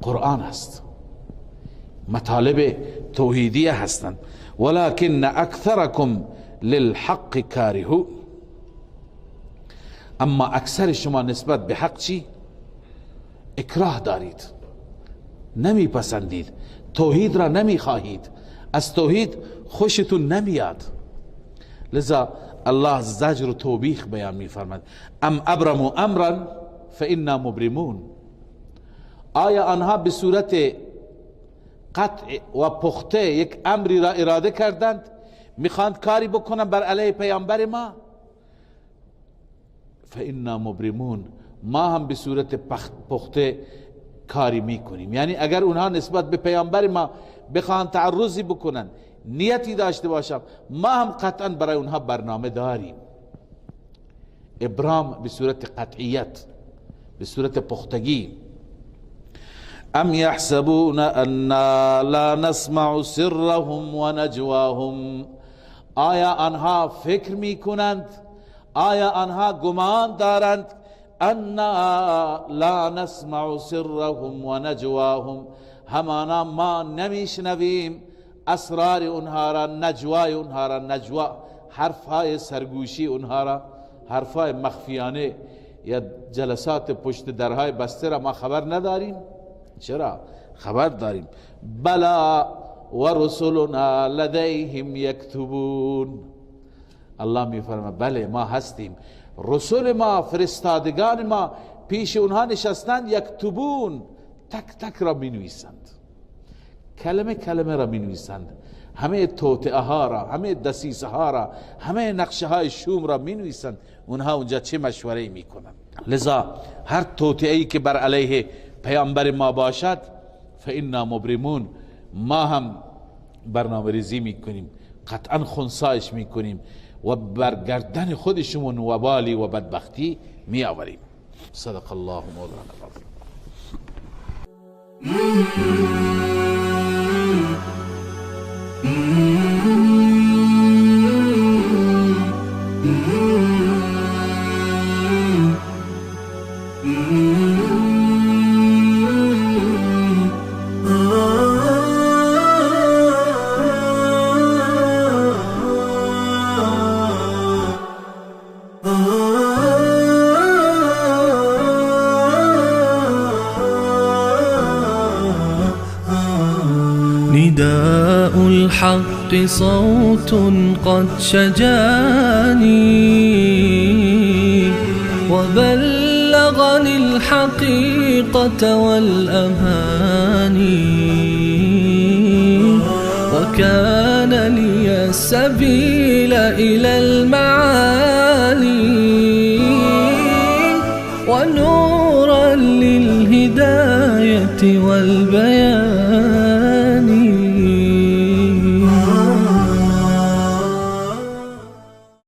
قرآن هست، مطالب توحیدیه هستند. ولكن اکثرکم للحق کارهون، اما اکثر شما نسبت به حق چی؟ اکراه دارید، نمی پسندید، توحید را نمی خواهید، از توحید خوشتون نمیاد. لذا الله زجر و توبیخ بیان می فرماید ام ابرموا امرا فانا مبرمون، آیا آنها به صورت قطع و پخته یک امری را اراده کردند، میخواند کاری بکنن بر علیه پیامبر ما؟ فانا مبرمون، ما هم به صورت پخته کاری میکنیم. یعنی اگر اونها نسبت به پیامبر ما بخوان تعرضی بکنن، نیتی داشته باشم، ما هم قطعا برای اونها برنامه داریم. ابرام به صورت قطعیت، به صورت پختگی. ام یحسبون انا لا نسمع سرهم و نجواهم، آیا آنها فکر میکنند، آیا آنها گمان دارند انا لا نسمع سرهم و نجواهم، همانا ما نمیشنویم اسرار اونها را، نجوای اونها را، نجوا حرفهای سرگوشی اونها را، حرفهای مخفیانه یا جلسات پشت درهای بسته را ما خبر نداریم؟ چرا خبر داریم. بلا و رسولنا لدیهم یکتبون، الله می فرماید بله ما هستیم، رسول ما، فرستادگان ما پیش اونها نشستند، یکتبون، تک تک را می نویسند. کلمه کلمه را می نویسند، همه توطئه ها را، همه دسیسه ها را، همه نقشه های شوم را می نویسند. اونها اونجا چه مشوره می کنند؟ لذا هر توطئه ای که بر علیه پیامبر ما باشد فإنا مبرمون، ما هم برنامه ریزی می کنیم، قطعا خنثیش می کنیم و بر گردن خودشون وبالی و بدبختی می آوریم. صدق الله مولانا العظیم. نداء الحق صوت قد شجاني وبلغني الحقيقة والأماني، وكان لي السبيل إلى المعالي ونورا للهداية والبيان.